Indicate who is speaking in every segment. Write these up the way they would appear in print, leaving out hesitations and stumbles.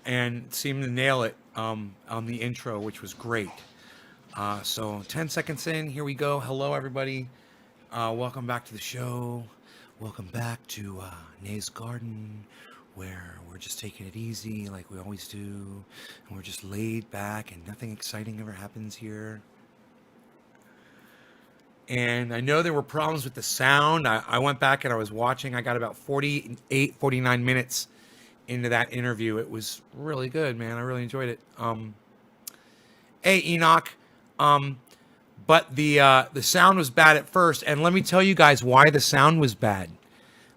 Speaker 1: and seemed to nail it on the intro, which was great. So 10 seconds in, here we go. Hello, everybody. Welcome back to the show. Welcome back to Nay's Garden, where we're just taking it easy like we always do. And we're just laid back and nothing exciting ever happens here. And I know there were problems with the sound. I went back and I was watching. I got about 49 minutes into that interview. It was really good, man. I really enjoyed it. Hey, Enoch. But the sound was bad at first. And let me tell you guys why the sound was bad.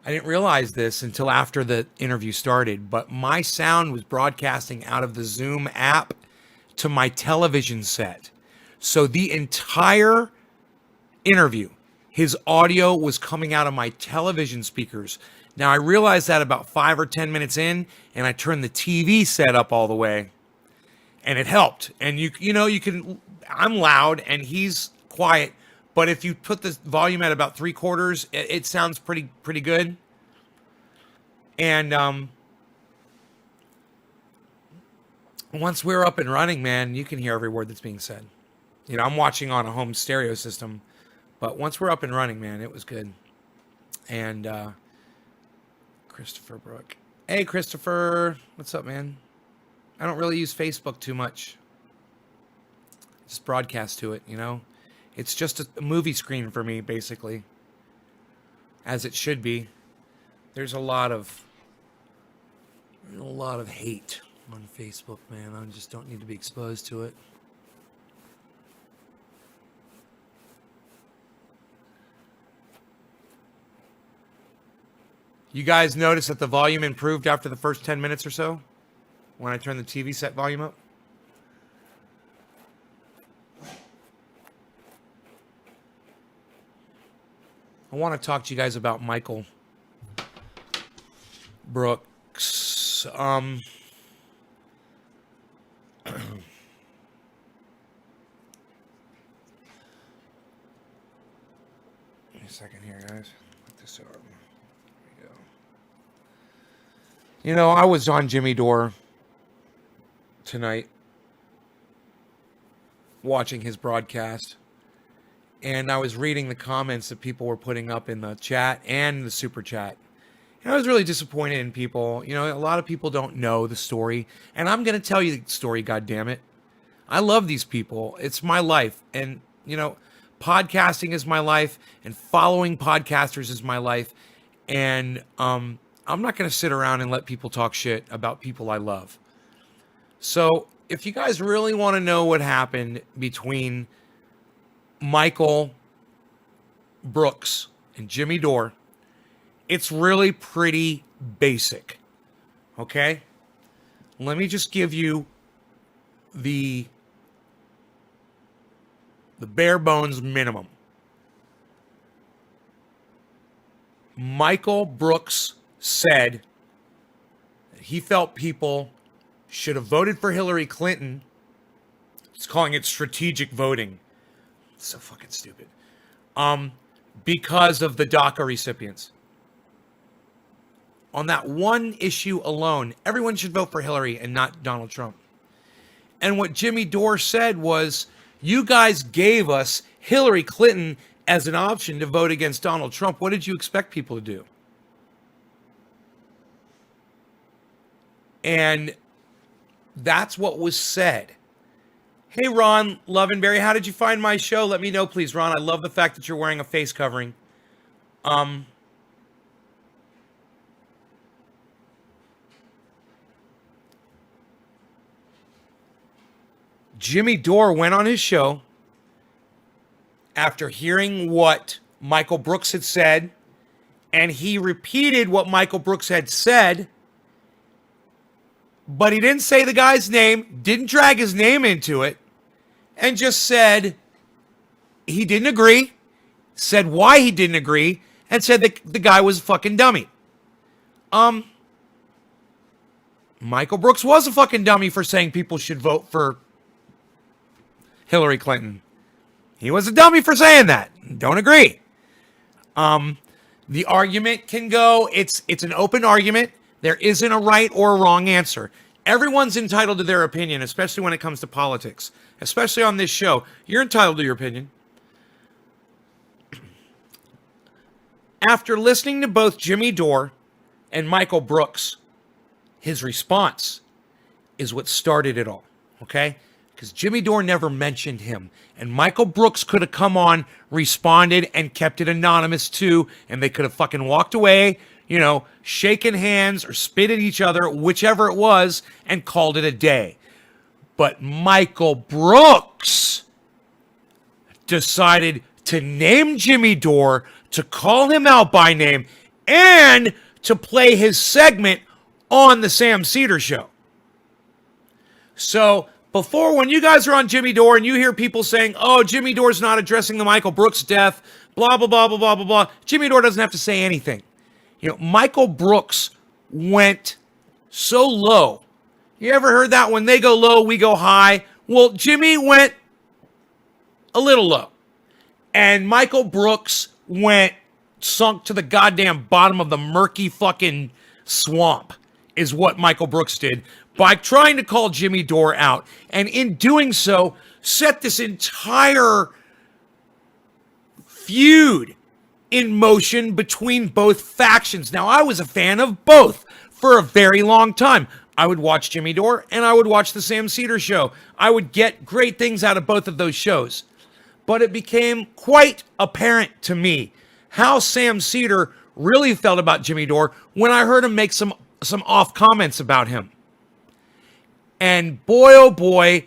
Speaker 1: I didn't realize this until after the interview started, but my sound was broadcasting out of the Zoom app to my television set. So the entire interview, his audio was coming out of my television speakers. Now I realized that about 5 or 10 minutes in, and I turned the TV set up all the way, and it helped. And you can, I'm loud and he's quiet, but if you put the volume at about 3/4, it sounds pretty good. And once we're up and running, man, you can hear every word that's being said. You know, I'm watching on a home stereo system, but once we're up and running, man, it was good. And Christopher Brook. Hey, Christopher. What's up, man? I don't really use Facebook too much. Just broadcast to it, you know? It's just a movie screen for me, basically. As it should be. There's a lot of hate on Facebook, man. I just don't need to be exposed to it. You guys notice that the volume improved after the first 10 minutes or so? When I turned the TV set volume up? I want to talk to you guys about Michael Brooks. Give me a second here, guys. Put this over. You know, I was on Jimmy Dore tonight watching his broadcast, and I was reading the comments that people were putting up in the chat and the super chat. And I was really disappointed in people. You know, a lot of people don't know the story, and I'm going to tell you the story, goddammit. I love these people. It's my life, and, you know, podcasting is my life, and following podcasters is my life, and I'm not going to sit around and let people talk shit about people I love. So if you guys really want to know what happened between Michael Brooks and Jimmy Dore, it's really pretty basic. Okay? Let me just give you the bare bones minimum. Michael Brooks said that he felt people should have voted for Hillary Clinton. He's calling it strategic voting. It's so fucking stupid. Because of the DACA recipients. On that one issue alone, everyone should vote for Hillary and not Donald Trump. And what Jimmy Dore said was, you guys gave us Hillary Clinton as an option to vote against Donald Trump. What did you expect people to do? And that's what was said. Hey, Ron Lovenberry, how did you find my show? Let me know, please, Ron. I love the fact that you're wearing a face covering. Jimmy Dore went on his show after hearing what Michael Brooks had said, and he repeated what Michael Brooks had said, but he didn't say the guy's name, didn't drag his name into it, and just said he didn't agree, said why he didn't agree, and said that the guy was a fucking dummy. Michael Brooks was a fucking dummy for saying people should vote for Hillary Clinton. He was a dummy for saying that. Don't agree. The argument can go, it's an open argument. There isn't a right or a wrong answer. Everyone's entitled to their opinion, especially when it comes to politics, especially on this show. You're entitled to your opinion. After listening to both Jimmy Dore and Michael Brooks, his response is what started it all, okay? Because Jimmy Dore never mentioned him. And Michael Brooks could have come on, responded, and kept it anonymous too, and they could have fucking walked away, you know, shaken hands or spit at each other, whichever it was, and called it a day. But Michael Brooks decided to name Jimmy Dore, to call him out by name, and to play his segment on the Sam Seder Show. So before, when you guys are on Jimmy Dore and you hear people saying, oh, Jimmy Dore's not addressing the Michael Brooks death, blah, blah, blah, blah, blah, blah, blah, Jimmy Dore doesn't have to say anything. You know, Michael Brooks went so low. You ever heard that? When they go low, we go high. Well, Jimmy went a little low. And Michael Brooks sunk to the goddamn bottom of the murky fucking swamp, is what Michael Brooks did, by trying to call Jimmy Dore out. And in doing so, set this entire feud in motion between both factions. Now, I was a fan of both for a very long time. I would watch Jimmy Dore and I would watch the Sam Seder Show. I would get great things out of both of those shows. But it became quite apparent to me how Sam Seder really felt about Jimmy Dore when I heard him make some off comments about him. And boy, oh boy,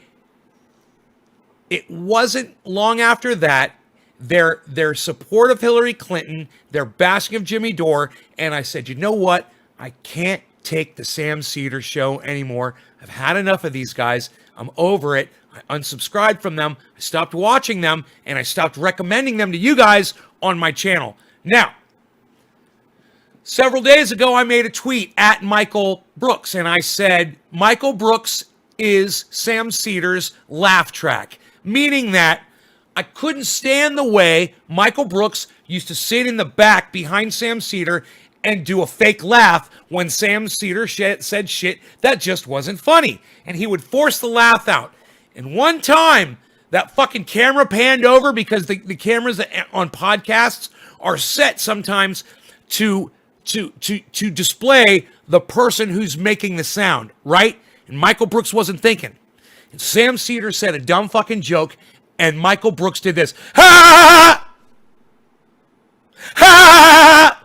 Speaker 1: it wasn't long after that, their support of Hillary Clinton, their bashing of Jimmy Dore, and I said, you know what? I can't take the Sam Seder Show anymore. I've had enough of these guys. I'm over it. I unsubscribed from them. I stopped watching them, and I stopped recommending them to you guys on my channel. Now, several days ago, I made a tweet at Michael Brooks, and I said, Michael Brooks is Sam Seder's laugh track, meaning that I couldn't stand the way Michael Brooks used to sit in the back behind Sam Seder and do a fake laugh when Sam Seder said shit that just wasn't funny. And he would force the laugh out. And one time, that fucking camera panned over, because the cameras on podcasts are set sometimes to display the person who's making the sound, right? And Michael Brooks wasn't thinking. And Sam Seder said a dumb fucking joke, and Michael Brooks did this. Ha! Ha!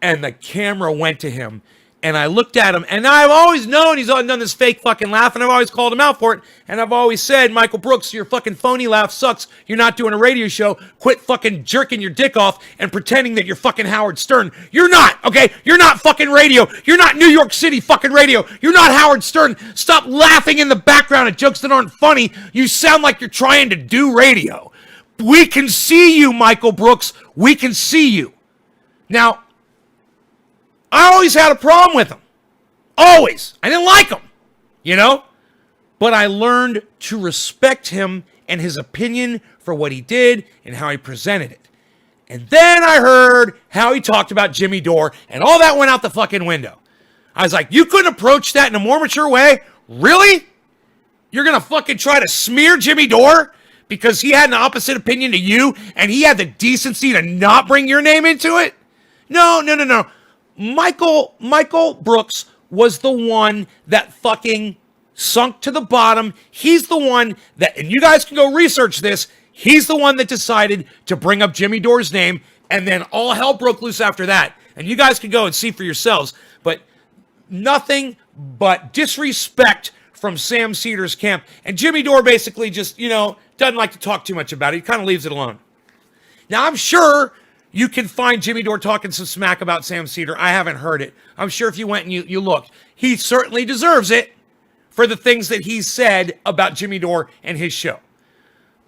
Speaker 1: And the camera went to him, and I looked at him, and I've always known he's done this fake fucking laugh, and I've always called him out for it, and I've always said, Michael Brooks, your fucking phony laugh sucks. You're not doing a radio show. Quit fucking jerking your dick off and pretending that you're fucking Howard Stern. You're not, okay? You're not fucking radio. You're not New York City fucking radio. You're not Howard Stern. Stop laughing in the background at jokes that aren't funny. You sound like you're trying to do radio. We can see you, Michael Brooks. We can see you. Now, I always had a problem with him. Always. I didn't like him, you know? But I learned to respect him and his opinion for what he did and how he presented it. And then I heard how he talked about Jimmy Dore, and all that went out the fucking window. I was like, you couldn't approach that in a more mature way? Really? You're going to fucking try to smear Jimmy Dore because he had an opposite opinion to you and he had the decency to not bring your name into it? No. Michael Brooks was the one that fucking sunk to the bottom. He's the one that, and you guys can go research this, he's the one that decided to bring up Jimmy Dore's name, and then all hell broke loose after that. And you guys can go and see for yourselves. But nothing but disrespect from Sam Seder's camp. And Jimmy Dore basically just, doesn't like to talk too much about it. He kind of leaves it alone. Now, I'm sure you can find Jimmy Dore talking some smack about Sam Seder. I haven't heard it. I'm sure if you went and you looked, he certainly deserves it for the things that he said about Jimmy Dore and his show.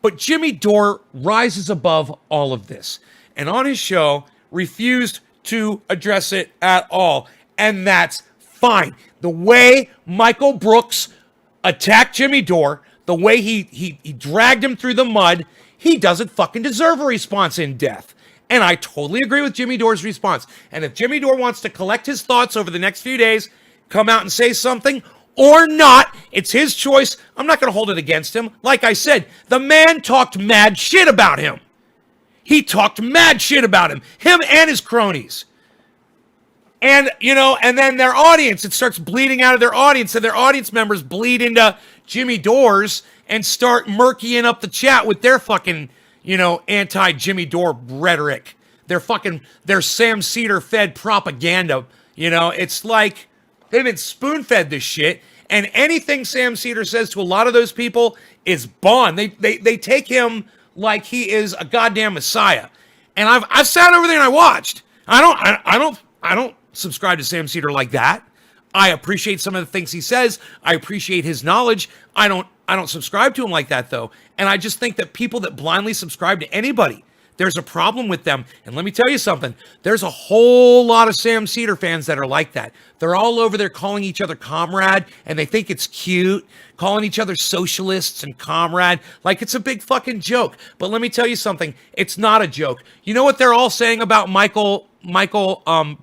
Speaker 1: But Jimmy Dore rises above all of this, and on his show refused to address it at all. And that's fine. The way Michael Brooks attacked Jimmy Dore, the way he dragged him through the mud, he doesn't fucking deserve a response in death. And I totally agree with Jimmy Dore's response. And if Jimmy Dore wants to collect his thoughts over the next few days come out and say something or not. It's his choice. I'm not going to hold it against him. Like I said, the man talked mad shit about him. He talked mad shit about him and his cronies. And, and then their audience, it starts bleeding out of their audience, and their audience members bleed into Jimmy Dores and start murkying up the chat with their fucking, anti-Jimmy Dore rhetoric. Their Sam Cedar fed propaganda. It's like they've been spoon-fed this shit, and anything Sam Cedar says to a lot of those people is bond. They take him like he is a goddamn messiah. And I've sat over there and I watched. I don't subscribe to Sam Cedar like that. I appreciate some of the things he says. I appreciate his knowledge. I don't subscribe to him like that, though. And I just think that people that blindly subscribe to anybody, there's a problem with them. And let me tell you something. There's a whole lot of Sam Cedar fans that are like that. They're all over there calling each other comrade, and they think it's cute, calling each other socialists and comrade, like it's a big fucking joke. But let me tell you something. It's not a joke. You know what they're all saying about Michael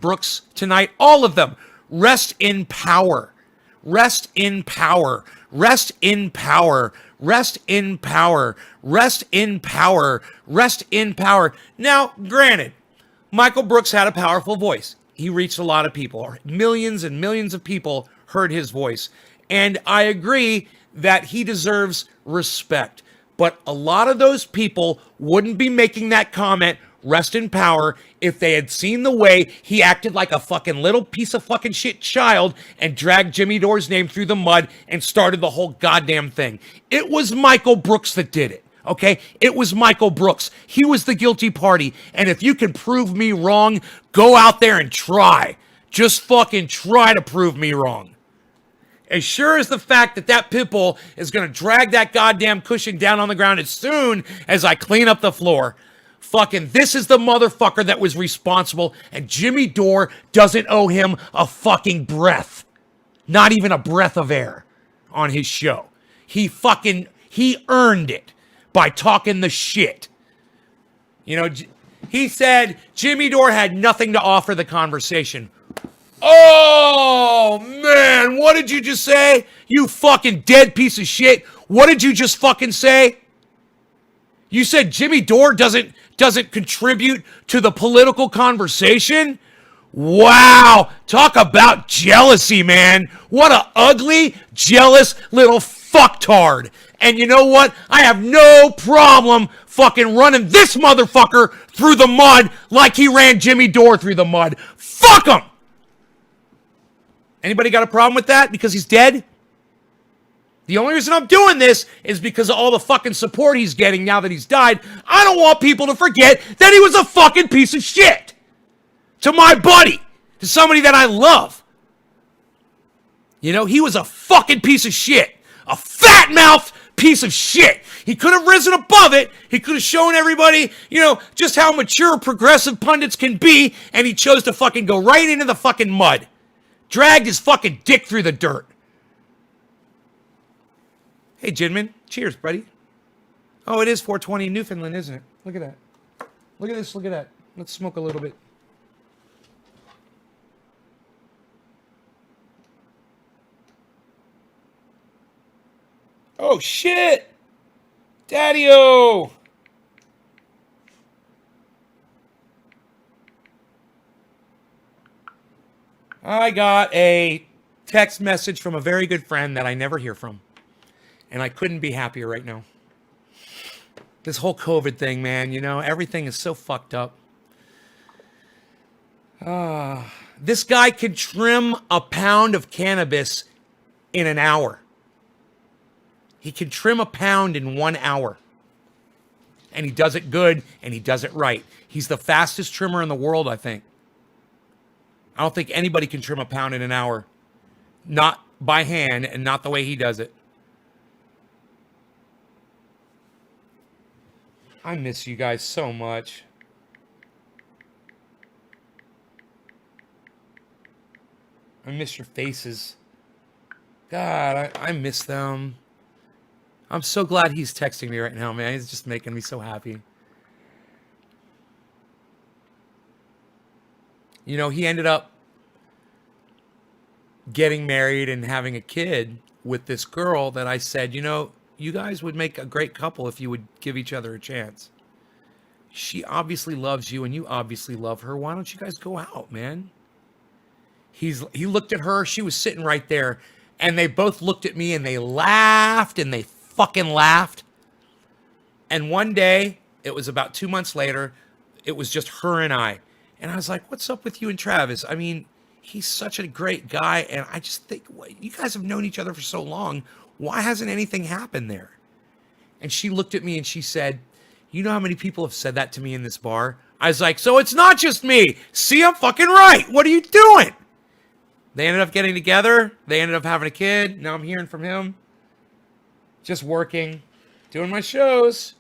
Speaker 1: Brooks tonight? All of them. Rest in power. Rest in power. Rest in power. Rest in power. Rest in power. Rest in power. Now, granted, Michael Brooks had a powerful voice. He reached a lot of people. Millions and millions of people heard his voice. And I agree that he deserves respect. But a lot of those people wouldn't be making that comment, rest in power, if they had seen the way he acted like a fucking little piece of fucking shit child and dragged Jimmy Dore's name through the mud and started the whole goddamn thing. It was Michael Brooks that did it, okay? It was Michael Brooks. He was the guilty party. And if you can prove me wrong, go out there and try. Just fucking try to prove me wrong. As sure as the fact that pit bull is going to drag that goddamn cushion down on the ground as soon as I clean up the floor. Fucking, this is the motherfucker that was responsible, and Jimmy Dore doesn't owe him a fucking breath. Not even a breath of air on his show. He earned it by talking the shit. He said Jimmy Dore had nothing to offer the conversation. Oh, man, what did you just say? You fucking dead piece of shit. What did you just fucking say? You said Jimmy Dore doesn't contribute to the political conversation? Wow, talk about jealousy, man. What a ugly, jealous little fucktard. And you know what? I have no problem fucking running this motherfucker through the mud like he ran Jimmy Dore through the mud. Fuck him! Anybody got a problem with that because he's dead? The only reason I'm doing this is because of all the fucking support he's getting now that he's died. I don't want people to forget that he was a fucking piece of shit. To my buddy. To somebody that I love. He was a fucking piece of shit. A fat-mouthed piece of shit. He could have risen above it. He could have shown everybody, just how mature progressive pundits can be, and he chose to fucking go right into the fucking mud. Dragged his fucking dick through the dirt. Hey, Jinman. Cheers, buddy. Oh, it is 420 in Newfoundland, isn't it? Look at that. Look at this. Look at that. Let's smoke a little bit. Oh, shit. Daddy-o. I got a text message from a very good friend that I never hear from. And I couldn't be happier right now. This whole COVID thing, man, everything is so fucked up. This guy could trim a pound of cannabis in an hour. He can trim a pound in 1 hour. And he does it good, and he does it right. He's the fastest trimmer in the world, I think. I don't think anybody can trim a pound in an hour. Not by hand, and not the way he does it. I miss you guys so much. I miss your faces. God, I miss them. I'm so glad he's texting me right now, man. He's just making me so happy. He ended up getting married and having a kid with this girl that I said, you know, you guys would make a great couple if you would give each other a chance. She obviously loves you and you obviously love her. Why don't you guys go out, man? He looked at her, she was sitting right there, and they both looked at me and they laughed and they fucking laughed. And one day, it was about 2 months later, it was just her and I. And I was like, what's up with you and Travis? I mean, he's such a great guy. And I just think, you guys have known each other for so long. Why hasn't anything happened there? And she looked at me and she said, you know how many people have said that to me in this bar? I was like, so it's not just me. See, I'm fucking right. What are you doing? They ended up getting together. They ended up having a kid. Now I'm hearing from him. Just working, doing my shows.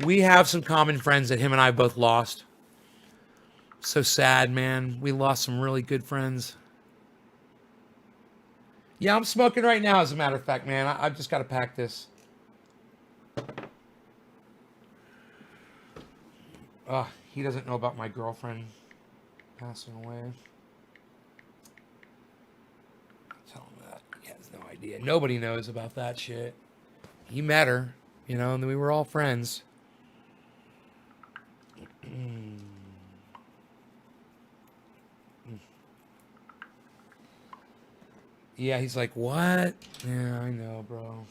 Speaker 1: We have some common friends that him and I both lost. So sad, man. We lost some really good friends. Yeah, I'm smoking right now, as a matter of fact, man. I've just got to pack this. He doesn't know about my girlfriend passing away. Tell him that. He has no idea. Nobody knows about that shit. He met her, you know, and we were all friends. Yeah, he's like, what? Yeah, I know, bro.